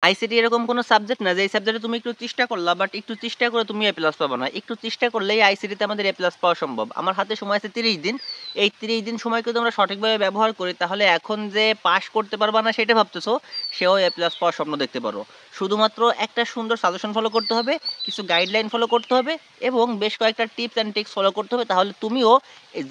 ICT এরকম কোনো subject না যে এই সাবজেক্টে তুমি একটু চেষ্টা করলা বাট একটু চেষ্টা করে তুমি এ প্লাস পাবা না, একটু চেষ্টা করলেই আইসিটিতে আমাদের এ প্লাস পাওয়া সম্ভব। আমার হাতে সময় আছে 30 দিন, এই 30 দিন সময়কে তোমরা সঠিকভাবে ব্যবহার করি তাহলে এখন যে পাস করতে পারবা না সেটা ভাবতেছো, সেও এ প্লাস পাওয়ার স্বপ্ন দেখতে পারো। শুধুমাত্র একটা সুন্দর সাজেশন ফলো করতে হবে, কিছু গাইডলাইন ফলো করতে হবে এবং বেশ কয়েকটা টিপস অ্যান্ড ট্রিক্স ফলো করতে হবে, তাহলে তুমিও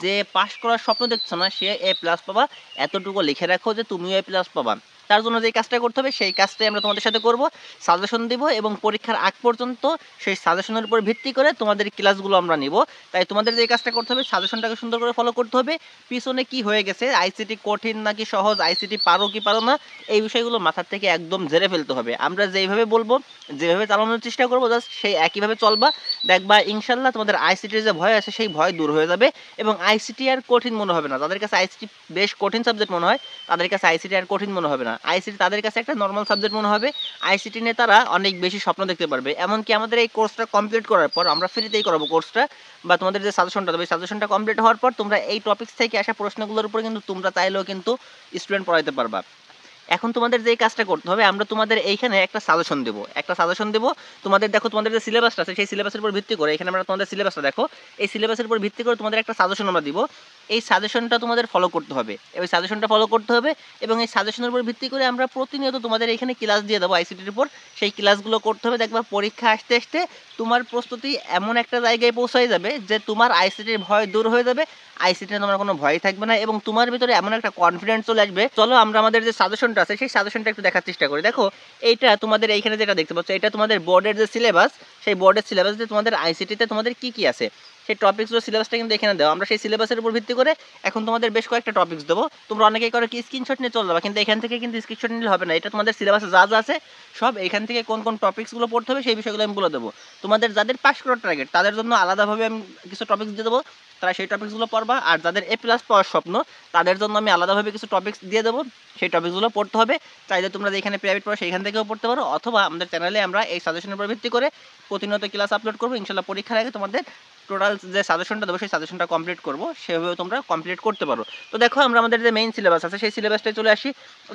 যে পাস করার স্বপ্ন দেখছো না সে এ প্লাস পাবা। এতটুকু লিখে রাখো যে তুমিও এ প্লাস পাবা। তার জন্য যে কাজটা করতে হবে সেই কাজটাই আমরা তোমাদের সাথে করব, সাজেশন দিব এবং পরীক্ষার আগ পর্যন্ত সেই সাজেশনের উপর ভিত্তি করে তোমাদের ক্লাসগুলো আমরা নিব। তাই তোমাদের যে কাজটা করতে হবে সাজেশনটাকে সুন্দর করে ফলো করতে হবে, পিছনে কি হয়ে গেছে, আইসিটি কঠিন নাকি সহজ, আইসিটি পারো কি পারো না, এই বিষয়গুলো মাথার থেকে একদম ঝেড়ে ফেলতে হবে। আমরা যেইভাবে বলবো, যেভাবে চালানোর চেষ্টা করবো জাস্ট সেই একইভাবে চলবা, দেখবা ইনশাল্লাহ তোমাদের আইসিটির যে ভয় আছে সেই ভয় দূর হয়ে যাবে এবং আইসিটি আর কঠিন মনে হবে না। যাদের কাছে আইসিটি বেশ কঠিন সাবজেক্ট মনে হয় তাদের কাছে আইসিটি আর কঠিন মনে হবে না, আইসিটি তাদের কাছে একটা নর্মাল সাবজেক্ট মনে হবে। আইসিটি নিয়ে তারা অনেক বেশি স্বপ্ন দেখতে পারবে। এমনকি আমাদের এই কোর্সটা কমপ্লিট করার পর আমরা ফ্রিতেই করাবো কোর্সটা, বা তোমাদের যে সাজেশনটা দেবে সাজেশনটা কমপ্লিট হওয়ার পর তোমরা এই টপিক্স থেকে আসা প্রশ্নগুলোর উপর কিন্তু তোমরা চাইলেও কিন্তু স্টুডেন্ট পড়াইতে পারবা। এখন তোমাদের যে কাজটা করতে হবে, আমরা তোমাদের এইখানে একটা সাজেশন দেবো, তোমাদের দেখো তোমাদের যে সিলেবাসটা আছে সেই সিলেবাসের উপর ভিত্তি করে, এখানে আমরা তোমাদের সিলেবাসটা দেখো, এই সিলেবাসের উপর ভিত্তি করে তোমাদের একটা সাজেশন আমরা দিব। এই সাজেশনটা তোমাদের ফলো করতে হবে, এই সাজেশনটা ফলো করতে হবে এবং এই সাজেশনের উপর ভিত্তি করে আমরা প্রতিনিয়ত তোমাদের এখানে ক্লাস দিয়ে দেবো আইসিটির উপর। সেই ক্লাসগুলো করতে হবে, দেখবা পরীক্ষা আসতে আসতে তোমার প্রস্তুতি এমন একটা জায়গায় পৌঁছায় যাবে যে তোমার আইসিটির ভয় দূর হয়ে যাবে, আইসিটিতে তোমার কোনো ভয় থাকবে না এবং তোমার ভিতরে এমন একটা কনফিডেন্স চলে আসবে। চলো আমরা আমাদের যে সাজেশনটা আছে সেই সাজেশনটা একটু দেখার চেষ্টা করি। দেখো এইটা তোমাদের এইখানে যেটা দেখতে পাচ্ছ এটা তোমাদের বোর্ডের যে সিলেবাস, সেই বোর্ডের সিলেবাস যে তোমাদের আইসিটিতে তোমাদের কি কি আছে সেই টপিকসগুলো সিলেবাসটা কিন্তু এখানে দেওয়া। আমরা সেই সিলেবাসের উপর ভিত্তি করে এখন তোমাদের বেশ কয়েকটা টপিক্স দেবো। তোমরা অনেকেই করে কি স্ক্রিনশট নিয়ে চলে যাবে, কিন্তু এখান থেকে কিন্তু স্ক্রিনশট নিলে হবে না, এটা তোমাদের সিলেবাসে যা যা আছে সব এখান থেকে কোন কোন টপিক্সগুলো পড়তে হবে সেই বিষয়গুলো আমি বলে দেবো। তোমাদের যাদের পাস করার টার্গেট তাদের জন্য আলাদাভাবে আমি কিছু টপিক্স দিয়ে দেবো, তারা সেই টপিক্সগুলো পড়বা। আর যাদের এ প্লাস পাওয়ার স্বপ্ন তাদের জন্য আমি আলাদাভাবে কিছু টপিক্স দিয়ে দেবো, সেই টপিকসগুলো পড়তে হবে। চাইলে তোমরা যেখানে প্রাইভেট পড়ো সেইখান থেকেও পড়তে পারো, অথবা আমাদের চ্যানেলে আমরা এই সাজেশনের উপর ভিত্তি করে প্রতিনিয়ত ক্লাস আপলোড করবো। ইনশাল্লাহ পরীক্ষার আগে তোমাদের টোটাল যে সাজেশনটা দেবো সেই সাজেশনটা কমপ্লিট করবো, সেভাবে তোমরা কমপ্লিট করতে পারো। তো দেখো আমরা আমাদের যে মেইন সিলেবাস আছে সেই সিলেবাসটায় চলে আসি।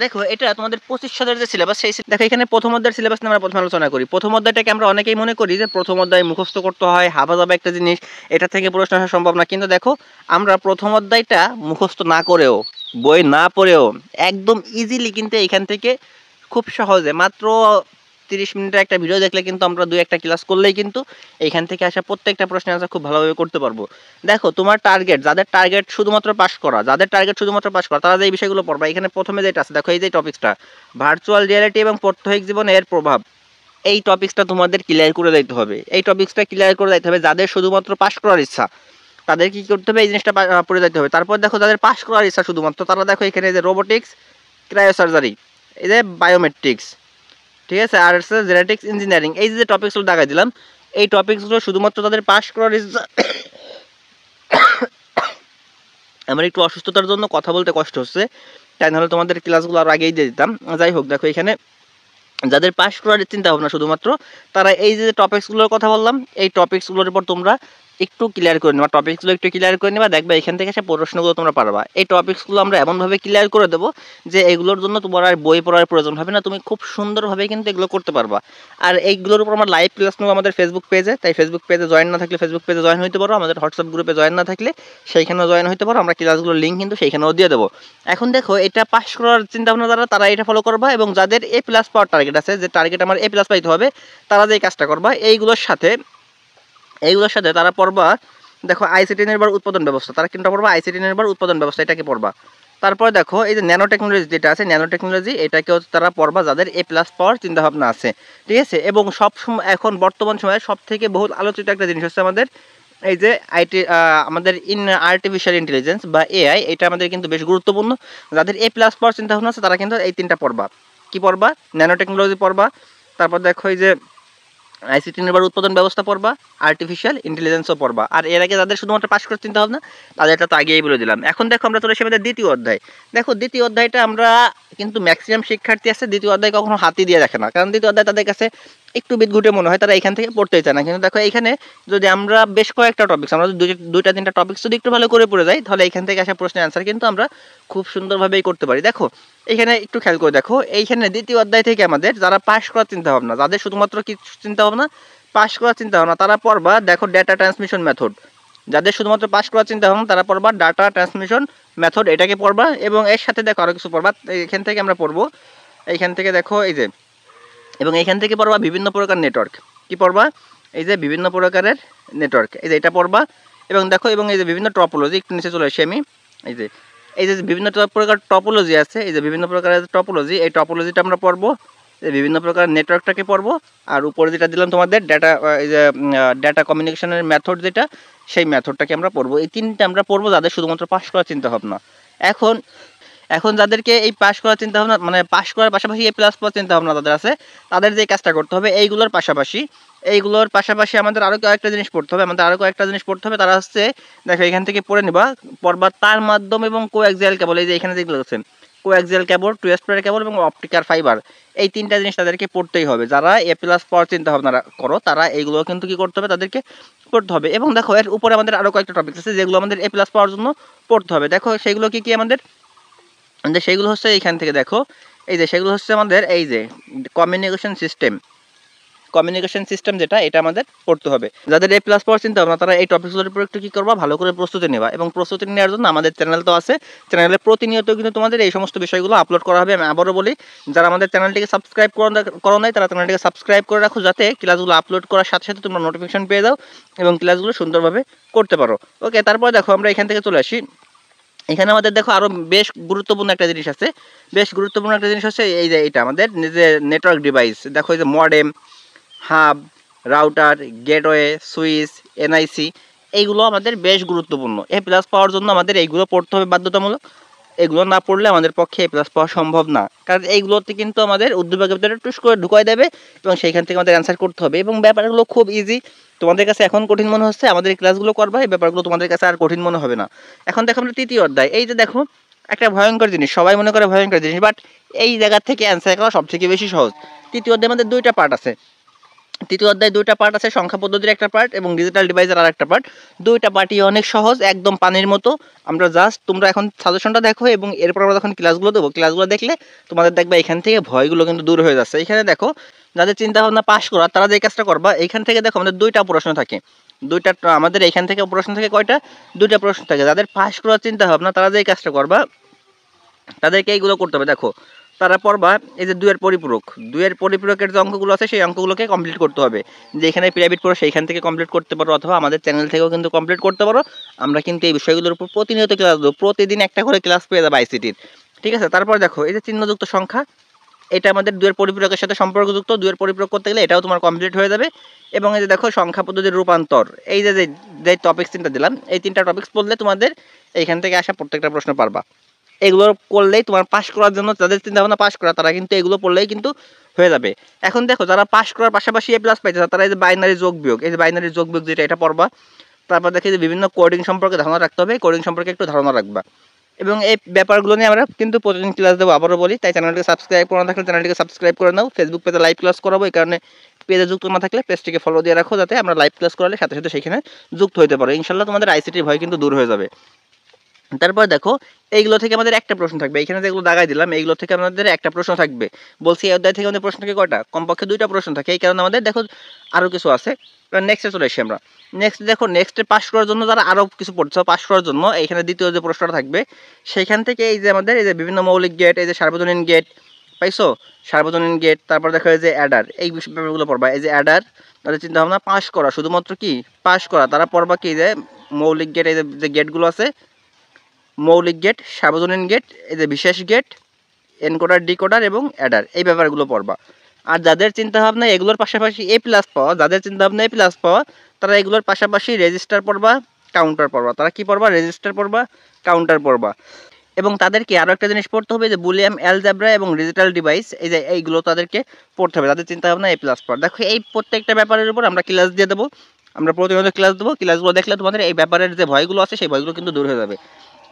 দেখো এটা তোমাদের 25 সালের যে সিলেবাস, সেই দেখো এখানে প্রথম অধ্যায়ের সিলেবাস নিয়ে আমরা প্রথমে আলোচনা করি। প্রথম অধ্যায়টাকে আমরা অনেকেই মনে করি যে প্রথম অধ্যায় মুখস্থ করতে হয়, হাবাজাবা একটা জিনিস, এটা থেকে প্রশ্ন আসা সম্ভব না। কিন্তু দেখো আমরা প্রথম অধ্যায়টা মুখস্থ না করেও, বই না পড়েও একদম ইজিলি কিন্তু এখান থেকে খুব সহজে মাত্র 30 মিনিটের একটা ভিডিও দেখলে কিন্তু আমরা 2-1টা ক্লাস করলেই কিন্তু এইখান থেকে আসা প্রত্যেকটা প্রশ্নের আনসার খুব ভালোভাবে করতে পারবো। দেখো তোমার টার্গেট, যাদের টার্গেট শুধুমাত্র পাস করা, তারা যে এই বিষয়গুলো পড়বা। এখানে প্রথমে যেটা আছে দেখো এই যে টপিক্সটা, ভার্চুয়াল রিয়ালিটি এবং প্রাত্যহিক জীবনে এর প্রভাব, এই টপিক্সটা তোমাদের ক্লিয়ার করে দিতে হবে। যাদের শুধুমাত্র পাস করার ইচ্ছা তাদের কি করতে হবে, এই জিনিসটা পড়ে যেতে হবে। তারপর দেখো যাদের পাস করার ইচ্ছা শুধুমাত্র, তারা দেখো এখানে যে রোবোটিক্স, ক্রায়োসার্জারি, এই যে বায়োমেট্রিক্স, ঠিক আছে, আর হচ্ছে জেনেটিক্স ইঞ্জিনিয়ারিং, এই যে টপিক্সগুলো দেখা দিলাম, এই টপিক্সগুলো শুধুমাত্র তাদের পাস করার ইচ্ছা। আমার একটু অসুস্থতার জন্য কথা বলতে কষ্ট হচ্ছে, তাই নাহলে তোমাদের ক্লাসগুলো আর আগেই দিয়ে দিতাম। যাই হোক, দেখো এখানে যাদের পাস করার চিন্তা ভাবনা শুধুমাত্র, তারা এই যে টপিক্সগুলোর কথা বললাম এই টপিক্সগুলোর উপর তোমরা একটু ক্লিয়ার করে নেবা, দেখবে এখান থেকে সে প্রশ্নগুলো তোমরা পারবা। এই টপিক্সগুলো আমরা এমনভাবে ক্লিয়ার করে দেবো যে এগুলোর জন্য তোমার আর বই পড়ার প্রয়োজন হবে না, তুমি খুব সুন্দরভাবে কিন্তু এগুলো করতে পারবা। আর এইগুলোর উপর আমরা লাইভ ক্লাস নেবো আমাদের ফেসবুক পেজে, তাই ফেসবুক পেজে জয়েন না থাকলে ফেসবুক পেজে জয়েন হতে পারো, আমাদের হোয়াটসঅ্যাপ গ্রুপে জয়েন না থাকলে সেইখানেও জয়েন হতে পারো, আমরা ক্লাসগুলোর লিঙ্ক কিন্তু সেইখানেও দিয়ে দেবো। এখন দেখো এটা পাস করার চিন্তা ভাবনা যারা, তারা এটা ফলো করবা এবং যাদের এ প্লাস পাওয়ার টার্গেট আছে, যে টার্গেট আমার এ প্লাস পাইতে হবে, তারা যে কাজটা করবা এইগুলোর সাথে তারা পড়বা। দেখো আইসিটি নির্ভর উৎপাদন ব্যবস্থা, তারা কিন্তু পড়বা আইসিটি নির্ভর উৎপাদন ব্যবস্থা, এটাকে পড়বা। তারপর দেখো এই যে ন্যানো টেকনোলজি যেটা আছে, ন্যানো টেকনোলজি এটাকেও তারা পড়বা যাদের এ প্লাস পাওয়ার চিন্তাভাবনা আছে, ঠিক আছে। এবং সব সময় এখন বর্তমান সময়ে সব থেকে বহুল আলোচিত একটা জিনিস হচ্ছে আমাদের এই যে আমাদের আর্টিফিশিয়াল ইন্টেলিজেন্স বা এআই, এটা আমাদের কিন্তু বেশ গুরুত্বপূর্ণ। যাদের এ প্লাস পাওয়ার চিন্তাভাবনা আছে তারা কিন্তু এই 3টা পড়বা। কি পড়বা? ন্যানো টেকনোলজি পড়বা, তারপর দেখো এই যে আইসিটি নির্ভর উৎপাদন ব্যবস্থা পড়বা, আর্টিফিশিয়াল ইন্টেলিজেন্সও পড়বা। আর এর আগে যাদের শুধুমাত্র পাস করার চিন্তা ভাবনা তাদেরটা তো আগেই বলে দিলাম। এখন দেখো আমরা চলে এসে আমাদের দ্বিতীয় অধ্যায়। দেখো দ্বিতীয় অধ্যায়টা আমরা কিন্তু ম্যাক্সিমাম শিক্ষার্থী আছে দ্বিতীয় অধ্যায় কখনো হাতই দিয়ে দেখে না, কারণ দ্বিতীয় অধ্যায় তাদের কাছে একটু বিদঘুটে মনে হয়, তারা এখান থেকে পড়তেই চায় না। কিন্তু দেখো এখানে যদি আমরা বেশ কয়েকটা টপিকস, আমরা দুইটা তিনটা টপিক্স যদি একটু ভালো করে পড়ে যাই, তাহলে এখান থেকে আসা প্রশ্নের অ্যান্সার কিন্তু আমরা খুব সুন্দরভাবেই করতে পারি। দেখো এখানে একটু খেয়াল করে দেখো, এইখানে দ্বিতীয় অধ্যায় থেকে আমাদের যারা পাস করার চিন্তা ভাবনা, যাদের শুধুমাত্র কি চিন্তা ভাবনা, পাস করার চিন্তা ভাবনা, তারা পড়বা দেখো ডেটা ট্রান্সমিশন মেথড। যাদের শুধুমাত্র পাস করার চিন্তা ভাবনা তারা পড়বা ডাটা ট্রান্সমিশন মেথড, এটাকে পড়বা। এবং এর সাথে দেখো আরও কিছু পড়বা, এখান থেকে আমরা পড়বো, এইখান থেকে দেখো এই যে, এবং এইখান থেকে পড়বা বিভিন্ন প্রকার নেটওয়ার্ক। কি পড়বা? এই যে বিভিন্ন প্রকারের নেটওয়ার্ক, এই যে এটা পড়বা। এবং দেখো, এবং এই যে বিভিন্ন টপোলজি, একটু নিচে চলে আসি আমি, এই যে বিভিন্ন প্রকার টপোলজি আছে, এই যে বিভিন্ন প্রকারের টপোলজি, এই টপোলজিটা আমরা পড়বো, বিভিন্ন প্রকার নেটওয়ার্কটাকে পড়বো। আর উপরে যেটা দিলাম তোমাদের ডাটা, এই যে ডাটা কমিউনিকেশনের মেথড যেটা, সেই মেথডটাকে আমরা পড়বো। এই তিনটা আমরা পড়বো যাদের শুধুমাত্র পাস করার চিন্তা ভাবনা। এখন যাদেরকে এই পাস করার চিন্তা ভাবনা, মানে পাস করার পাশাপাশি এ প্লাস পাওয়ার চিন্তা ভাবনা যাদের আছে, তাদের যে কাজটা করতে হবে, এইগুলোর পাশাপাশি আমাদের আরও কয়েকটা জিনিস পড়তে হবে। তারা হচ্ছে, দেখো এখান থেকে পড়বা তার মাধ্যম এবং কোঅ্যাক্সিয়াল কেবল, এই যে এখানে যেগুলো আছে কোঅ্যাক্সিয়াল কেবল, টু স্পেয়ার কেবল এবং অপটিক্যাল ফাইবার, এই তিনটা জিনিস তাদেরকে পড়তেই হবে। যারা এ প্লাস পাওয়ার চিন্তা ভাবনা করো, তারা এইগুলো কিন্তু কি করতে হবে, তাদেরকে পড়তে হবে। এবং দেখো এর উপরে আমাদের আরও কয়েকটা টপিক আছে যেগুলো আমাদের এ প্লাস পাওয়ার জন্য পড়তে হবে। দেখো সেগুলো কি আমাদের, সেগুলো হচ্ছে এইখান থেকে দেখো, এই যে সেগুলো হচ্ছে আমাদের এই যে কমিউনিকেশন সিস্টেম যেটা, এটা আমাদের পড়তে হবে। যাদের এ প্লাস পাওয়ার চিন্তা ভাবনা, তারা এই টপিকগুলোর উপর একটু কী করবা, ভালো করে প্রস্তুতি নেবা। এবং প্রস্তুতি নেওয়ার জন্য আমাদের চ্যানেল তো আছে, চ্যানেলে প্রতিনিয়ত কিন্তু তোমাদের এই সমস্ত বিষয়গুলো আপলোড করা হবে। আমি আবারও বলি, যারা আমাদের চ্যানেলটিকে সাবস্ক্রাইব করো নাই, তারা চ্যানেলটিকে সাবস্ক্রাইব করে রাখো, যাতে ক্লাসগুলো আপলোড করার সাথে সাথে তোমরা নোটিফিকেশন পেয়ে যাও এবং ক্লাসগুলো সুন্দরভাবে করতে পারো। ওকে, তারপর দেখো আমরা এখান থেকে চলে আসি। এখানে আমাদের দেখো আরও বেশ গুরুত্বপূর্ণ একটা জিনিস হচ্ছে এই যে এটা আমাদের যে নেটওয়ার্ক ডিভাইস। দেখো এই যে modem, hub, router, gateway, switch, NIC, এইগুলো আমাদের বেশ গুরুত্বপূর্ণ। এ প্লাস পাওয়ার জন্য আমাদের এইগুলো পড়তে হবে বাধ্যতামূলক। এগুলো না পড়লে আমাদের পক্ষে এ প্লাস পাওয়া সম্ভব না, কারণ এইগুলোতে কিন্তু আমাদের উদ্দীপকের ভিতরে টুস করে ঢুকাই দেবে এবং সেইখান থেকে আমাদের অ্যান্সার করতে হবে। এবং ব্যাপারগুলো খুব ইজি, তোমাদের কাছে এখন কঠিন মনে হচ্ছে, আমাদের এই ক্লাসগুলো করবা, এই ব্যাপারগুলো তোমাদের কাছে আর কঠিন মনে হবে না। এখন দেখো আমরা তৃতীয় অধ্যায়, এই যে দেখো একটা ভয়ঙ্কর জিনিস, সবাই মনে করে ভয়ঙ্কর জিনিস, বাট এই জায়গা থেকে অ্যান্সার করা সব থেকে বেশি সহজ। তৃতীয় অধ্যায়ে আমাদের দুইটা পার্ট আছে, সংখ্যা পদ্ধতির একটা পার্ট এবং ডিজিটাল ডিভাইসের আর একটা পার্ট। দুইটা পার্টই অনেক সহজ, একদম পানির মতো। আমরা জাস্ট, তোমরা এখন সাজেশনটা দেখো এবং এরপর আমরা যখন ক্লাসগুলো দেবো, ক্লাসগুলো দেখলে তোমাদের দেখবে এখান থেকে ভয়গুলো কিন্তু দূর হয়ে যাচ্ছে। এখানে দেখো যাদের চিন্তা ভাবনা পাস করা, তারা যে কাজটা করবা, এখান থেকে দেখো আমাদের দুইটা প্রশ্ন থাকে, আমাদের এখান থেকে প্রশ্ন থেকে কয়টা, দুইটা প্রশ্ন থাকে। যাদের পাস করার চিন্তা ভাবনা, তারা যে কাজটা করবা, তাদেরকে এইগুলো করতে হবে। দেখো তারা পড়বা এই যে দুইয়ের পরিপূরকের যে অঙ্কগুলো আছে, সেই অঙ্কগুলোকে কমপ্লিট করতে হবে। যে এখানে প্রাইভেট পড়ো সেইখান থেকে কমপ্লিট করতে পারো, অথবা আমাদের চ্যানেল থেকেও কিন্তু কমপ্লিট করতে পারো। আমরা কিন্তু এই বিষয়গুলোর উপর প্রতিনিয়ত ক্লাস দেবো, প্রতিদিন একটা করে ক্লাস পেয়ে যাবে আইসিটির, ঠিক আছে। তারপর দেখো এই যে চিহ্নযুক্ত সংখ্যা, এটা আমাদের দুইয়ের পরিপূরকের সাথে সম্পর্কযুক্ত, দুইয়ের পরিপূরক করতে গেলে এটাও তোমার কমপ্লিট হয়ে যাবে। এবং এই যে দেখো সংখ্যা পদ্ধতির রূপান্তর, এই যে টপিক্স তিনটা দিলাম, এই তিনটা টপিক্স পড়লে তোমাদের এইখান থেকে আসা প্রত্যেকটা প্রশ্ন পারবা। এগুলো করলেই তোমার পাস করার জন্য, যাদের চিন্তা ভাবনা পাস করা, তারা কিন্তু এগুলো পড়লেই কিন্তু হয়ে যাবে। এখন দেখো যারা পাস করার পাশাপাশি এ প্লাস পাইছে, তারা এই যে বাইনারি যোগ বিয়োগ, যেটা, এটা পড়বা। তারপর দেখি যে বিভিন্ন কোডিং সম্পর্কে ধারণা রাখতে হবে, কোডিং সম্পর্কে একটু ধারণা রাখবা। এবং এই ব্যাপারগুলো নিয়ে আমরা কিন্তু প্রতিদিন ক্লাস দেবো, আবারও বলি। তাই চ্যানেলটিকে সাবস্ক্রাইব করে না থাকলে চ্যানেলটিকে সাবস্ক্রাইব করে নাও। ফেসবুক পেজে লাইভ ক্লাস করাবো, এই কারণে পেজে যুক্ত না থাকলে পেজটিকে ফলো দিয়ে রাখো, যাতে আমরা লাইভ ক্লাস করালে সাথে সাথে সেখানে যুক্ত হতে পারো। ইনশাল্লাহ তোমাদের আইসিটির ভয় কিন্তু দূর হয়ে যাবে। তারপর দেখো এইগুলো থেকে আমাদের একটা প্রশ্ন থাকবে, এখানে যেগুলো দাগাই দিলাম, এইগুলো থেকে আমাদের একটা প্রশ্ন থাকবে। বলছি এই অধ্যায় থেকে আমাদের প্রশ্ন থাকে কয়টা, কমপক্ষে দুইটা প্রশ্ন থাকে। এই কারণে আমাদের দেখো আরও কিছু আছে। নেক্সটে চলে এসে আমরা নেক্সটে পাস করার জন্য যারা আরও কিছু পড়ছে, পাস করার জন্য এইখানে দ্বিতীয় যে প্রশ্নটা থাকবে, সেইখান থেকে এই যে আমাদের এই যে বিভিন্ন মৌলিক গেট, এই যে সার্বজনীন গেট পাইছো, সার্বজনীন গেট, তারপর দেখো এই যে অ্যাডার, এই ব্যাপারগুলো পড়বা। এই যে অ্যাডার, তাদের চিন্তা ভাবনা পাস করা, শুধুমাত্র কি পাস করা, তারা পড়বা কি যে মৌলিক গেট, এই যে গেটগুলো আছে, মৌলিক গেট, সার্বজনীন গেট, এই যে বিশেষ গেট, এনকোডার, ডিকোডার এবং অ্যাডার, এই ব্যাপারগুলো পড়বা। আর যাদের চিন্তাভাবনা এগুলোর পাশাপাশি এ প্লাস পাওয়া, তারা এগুলোর পাশাপাশি রেজিস্টার পড়বা, কাউন্টার পড়বা। তারা কি পড়বা, রেজিস্টার পড়বা, কাউন্টার পড়বা। এবং তাদেরকে আরও একটা জিনিস পড়তে হবে, যে বুলিয়ান, অ্যালজেব্রা এবং ডিজিটাল ডিভাইস, এই যে এইগুলো তাদেরকে পড়তে হবে, তাদের চিন্তাভাবনা এ প্লাস পাওয়ার। দেখো এই প্রত্যেকটা ব্যাপারের উপর আমরা ক্লাস দিয়ে দেবো, আমরা প্রতিনিয়ত ক্লাস দেবো। ক্লাসগুলো দেখলে তোমাদের এই ব্যাপারের যে ভয়গুলো আছে, সেই ভয়গুলো কিন্তু দূর হয়ে যাবে।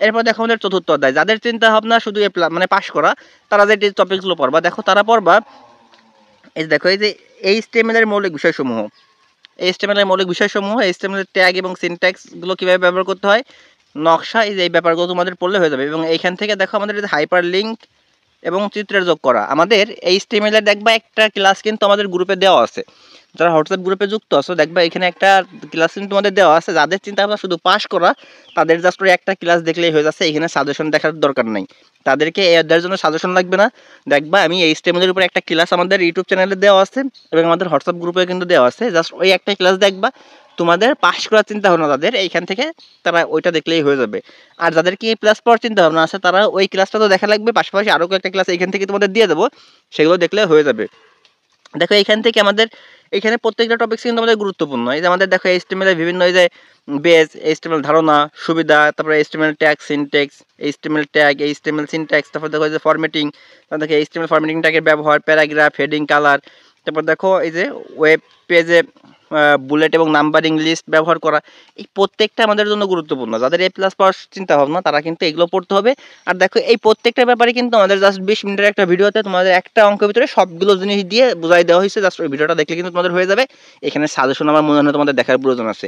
এরপর দেখো আমাদের চতুর্থ অধ্যায়, যাদের চিন্তা ভাবনা শুধু মানে পাস করা, তারা যে টপিকগুলো পড়বা, দেখো তারা পড়বা এই যে দেখো, এই যে HTML এর মৌলিক বিষয়সমূহ, HTML এর মৌলিক বিষয়সমূহ, HTML এর ট্যাগ এবং সিনট্যাক্স গুলো কিভাবে ব্যবহার করতে হয়, নকশা, এই ব্যাপারগুলো তোমাদের পড়লে হয়ে যাবে। এবং এইখান থেকে দেখো আমাদের হাইপার লিঙ্ক এবং চিত্রের যোগ করা, আমাদের HTML এর দেখবা একটা ক্লাস কিন্তু আমাদের গ্রুপে দেওয়া আছে। যারা হোয়াটসঅ্যাপ গ্রুপে যুক্ত আছো দেখবা এখানে একটা ক্লাস কিন্তু তোমাদের দেওয়া আছে। যাদের চিন্তা ভাবনা শুধু পাস করা, তাদের জাস্ট একটা ক্লাস দেখলেই হয়ে যাচ্ছে, এখানে সাজেশন দেখার দরকার নাই। তাদেরকে এর জন্য সাজেশন লাগবে না। দেখবা আমি HTML এর উপর একটা ক্লাস আমাদের ইউটিউব চ্যানেলে দেওয়া আছে এবং আমাদের হোয়াটসঅ্যাপ গ্রুপে কিন্তু দেওয়া আছে। জাস্ট ওই একটা ক্লাস দেখবা, তোমাদের পাস করার চিন্তা ভাবনা তাদের এইখান থেকে তারা ওইটা দেখলেই হয়ে যাবে। আর যাদেরকে প্লাস পাওয়ার চিন্তা ভাবনা আছে তারা ওই ক্লাসটা তো দেখা লাগবে, পাশাপাশি আরও কয়েকটা ক্লাস এইখান থেকে তোমাদের দিয়ে দেবো, সেগুলো দেখলে হয়ে যাবে। দেখো এইখান থেকে আমাদের এখানে প্রত্যেকটা টপিকস কিন্তু আমাদের গুরুত্বপূর্ণ। এই যে আমাদের দেখো HTML এর বিভিন্ন এই যে বেস, HTML ধারণা, সুবিধা, তারপরে HTML tag syntax, HTML tag, HTML syntax, তারপর দেখো এই যে ফরম্যাটিং, তারপর দেখো HTML ফরম্যাটিং ট্যাগের ব্যবহার, প্যারাগ্রাফ, হেডিং, কালার, তারপর দেখো এই যে ওয়েব পেজে বুলেট এবং নাম্বারিং লিস্ট ব্যবহার করা, এই প্রত্যেকটা আমাদের জন্য গুরুত্বপূর্ণ। যাদের A+ পাওয়ার চিন্তা ভাবনা তারা কিন্তু এগুলো পড়তে হবে। আর দেখো এই প্রত্যেকটা ব্যাপারে কিন্তু আমাদের জাস্ট 20 মিনিটের একটা ভিডিওতে তোমাদের একটা অঙ্কের ভিতরে সবগুলো জিনিস দিয়ে বুঝাই দেওয়া হয়েছে। জাস্ট ওই ভিডিওটা দেখলে কিন্তু তোমাদের হয়ে যাবে। এখানে সাজেশন আমার মনে হয় না তোমাদের দেখার প্রয়োজন আছে,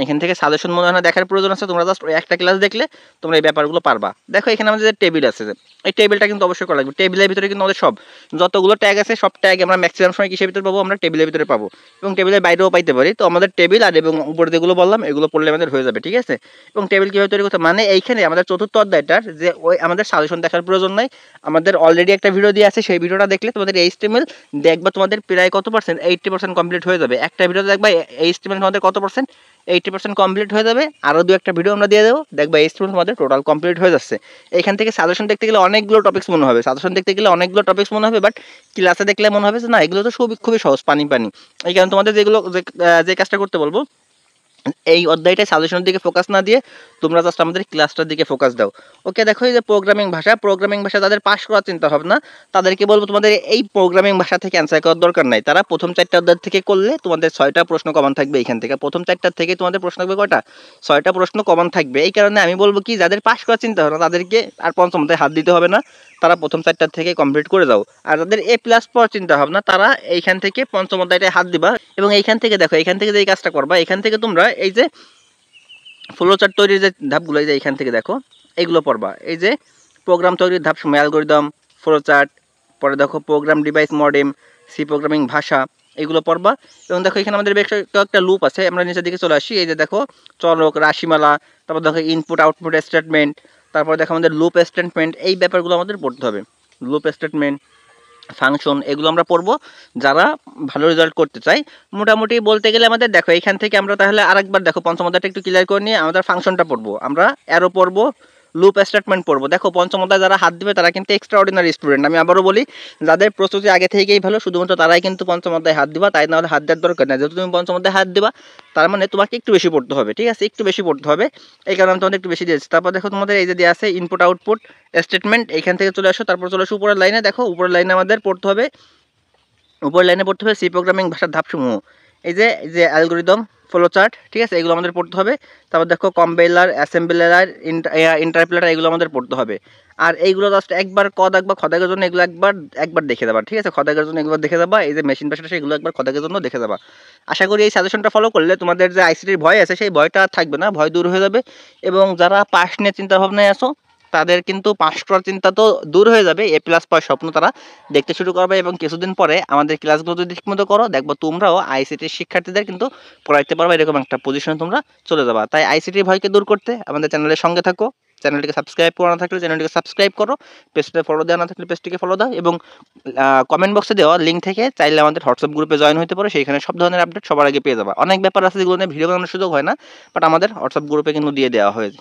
এখান থেকে সাজেশন মনে হয় না দেখার প্রয়োজন আছে। তোমরা জাস্ট ওই একটা ক্লাস দেখলে তোমরা এই ব্যাপারগুলো পারবা। দেখো এখানে আমাদের যে টেবিল আছে, এই টেবিলটা কিন্তু অবশ্যই করা লাগবে। টেবিলের ভিতরে কিন্তু আমাদের সব যতগুলো ট্যাগ আছে সব ট্যাগ আমরা ম্যাক্সিমাম সময় কিসের ভিতরে পাবো, আমরা টেবিলের ভিতরে পাবো এবং টেবিলের বাইরেও পাইতে পারি। তো আমাদের টেবিল আর এবং উপরে যেগুলো বললাম এগুলো পড়লে আমাদের হয়ে যাবে, ঠিক আছে। এবং টেবিল কীভাবে তৈরি করতে, মানে এইখানে আমাদের চতুর্থ অধ্যায়টার যে ওই আমাদের সাজেশন দেখার প্রয়োজন নাই, আমাদের অলরেডি একটা ভিডিও দিয়ে আছে, সেই ভিডিওটা দেখলে তোমাদের HTML দেখবা তোমাদের প্রায় কত পার্সেন্ট, 80% কমপ্লিট হয়ে যাবে। একটা ভিডিওতে দেখবা HTML তোমাদের কত পার্সেন্ট, 80% কমপ্লিট হয়ে যাবে। আরও দু একটা ভিডিও আমরা দিয়ে দেবো, দেখবা HTML তোমাদের টোটাল কমপ্লিট হয়ে যাচ্ছে। এখান থেকে সাজেশন দেখতে গেলে অনেকগুলো টপিক্স মনে হবে, সাজেশন দেখতে গেলে অনেকগুলো টপিক্স মনে হবে, বাট ক্লাসে দেখলে মনে হবে যে না এগুলো তো খুবই সহজ, পানি পানি। এই কারণে তোমাদের যেগুলো যে কাজটা করতে বলবো, এই অধ্যায়টায় সাজেশনের দিকে ফোকাস না দিয়ে তোমরা জাস্ট আমাদের ক্লাসটার দিকে ফোকাস দাও। ওকে, দেখো এই যে প্রোগ্রামিং ভাষা তাদের পাস করার চিন্তা ভাবনা, তাদেরকে বলবো তোমাদের এই প্রোগ্রামিং ভাষা থেকে অ্যান্সার করার দরকার নাই। তারা প্রথম 4টা অধ্যায় থেকে করলে তোমাদের 6টা প্রশ্ন কমন থাকবে। এখান থেকে প্রথম 4টা থেকে তোমাদের প্রশ্ন থাকবে কয়টা, 6টা প্রশ্ন কমন থাকবে। এই কারণে আমি বলবো কি যাদের পাস করার চিন্তা ভাবনা তাদেরকে আর পঞ্চম অধ্যায়ে হাত দিতে হবে না, তারা প্রথম 4টা থেকে কমপ্লিট করে দাও। আর যাদের A+ পাওয়ার চিন্তা ভাবনা তারা এইখান থেকে পঞ্চম অধ্যায়টায় হাত দিবা। এবং এইখান থেকে দেখো, এইখান থেকে যে কাজটা করবা, এখান থেকে তোমরা এই যে ফ্লো চার্ট তৈরির যে ধাপগুলো, এই যে এখান থেকে দেখো এইগুলো পড়বা। এই যে প্রোগ্রাম তৈরির ধাপ সময় অ্যালগরিদম, ফ্লো চার্ট, পরে দেখো program device modem, C programming ভাষা, এগুলো পড়বা। এবং দেখো এখানে আমাদের বেশ কয়েকটা লুপ আছে, আমরা নিচের দিকে চলে আসি। এই যে দেখো চলক, রাশিমালা, তারপর দেখো ইনপুট আউটপুট স্টেটমেন্ট, তারপর দেখো আমাদের লুপ স্টেটমেন্ট, এই ব্যাপারগুলো আমাদের পড়তে হবে। লুপ স্টেটমেন্ট, ফাংশন, এগুলো আমরা পড়বো যারা ভালো রেজাল্ট করতে চাই। মোটামুটি বলতে গেলে আমাদের দেখো এখান থেকে আমরা তাহলে আরেকবার দেখো পঞ্চম অধ্যায়টা একটু ক্লিয়ার করে নিয়ে আমাদের ফাংশনটা পড়বো, আমরা অ্যারো পড়বো, লুপ স্টেটমেন্ট পড়বো। দেখো পঞ্চম অধ্যায় যারা হাত দিবে তারা কিন্তু এক্সট্রা অর্ডিনারি স্টুডেন্ট। আমি আবারও বলি, যাদের প্রস্তুতি আগে থেকেই ভালো শুধুমাত্র তারাই কিন্তু পঞ্চম অধ্যায় হাত দিবা, তাই নাহলে হাত দেওয়ার দরকার নেই। যেহেতু তুমি পঞ্চম অধ্যায় হাত দিবা তার মানে তোমাকে একটু বেশি পড়তে হবে, ঠিক আছে, একটু বেশি পড়তে হবে। এই কারণে আমি তোমাদের একটু বেশি দিয়েছি। তারপর দেখো তোমাদের এই যে দেওয়া আছে ইনপুট আউটপুট স্টেটমেন্ট, এইখান থেকে চলে আসো, তারপর চলে আসো উপরের লাইনে। দেখো উপরের লাইনে আমাদের পড়তে হবে, উপরের লাইনে পড়তে হবে সি প্রোগ্রামিং ভাষার ধাপসমূহ। এই যে অ্যালগরিদম, ফ্লো চার্ট, ঠিক আছে, এগুলো আমাদের পড়তে হবে। তারপর দেখো কম্পাইলার, অ্যাসেম্বলার, ইন্টারপ্রেটার, এগুলো আমাদের পড়তে হবে। আর এইগুলো জাস্ট একবার দেখবা, খদাগের জন্য এগুলো একবার দেখে দেবা, ঠিক আছে, খদাগের জন্য এগুলো দেখে দেবা। এই যে মেশিন ভাষাটা সেগুলো একবার খদাগের জন্য দেখে দেবা। আশা করি এই সাজেশনটা ফলো করলে তোমাদের যে আইসিটির ভয় আছে সেই ভয়টা আর থাকবে না, ভয় দূর হয়ে যাবে। এবং যারা পাস নিয়ে চিন্তা ভাবনায় আসো তাদের কিন্তু পাস করার চিন্তা তো দূর হয়ে যাবে, A+ পাওয়ার স্বপ্ন তারা দেখতে শুরু করবে। এবং কিছুদিন পরে আমাদের ক্লাসগুলো যদি ঠিকমতো করো, দেখবো তোমরাও আইসিটির শিক্ষার্থীদের কিন্তু পড়াইতে পারবে, এরকম একটা পজিশনে তোমরা চলে যাবা। তাই আইসিটির ভয়কে দূর করতে আমাদের চ্যানেলের সঙ্গে থাকো। চ্যানেলটিকে সাবস্ক্রাইব করা না থাকলে চ্যানেলটিকে সাবস্ক্রাইব করো, পেজটিতে ফলো দেওয়া না থাকলে পেজটিকে ফলো দাও। এবং কমেন্ট বক্সে দেওয়া লিঙ্ক থেকে চাইলে আমাদের হোয়াটসঅ্যাপ গ্রুপে জয়েন হতে পারো, সেইখানে সব ধরনের আপডেট সবার আগে পেয়ে যাবা। অনেক ব্যাপার আছে যেগুলো নিয়ে ভিডিও বানানোর সুযোগ হয় না, বাট আমাদের হোয়াটসঅ্যাপ গ্রুপে কিন্তু দিয়ে দেওয়া হয়।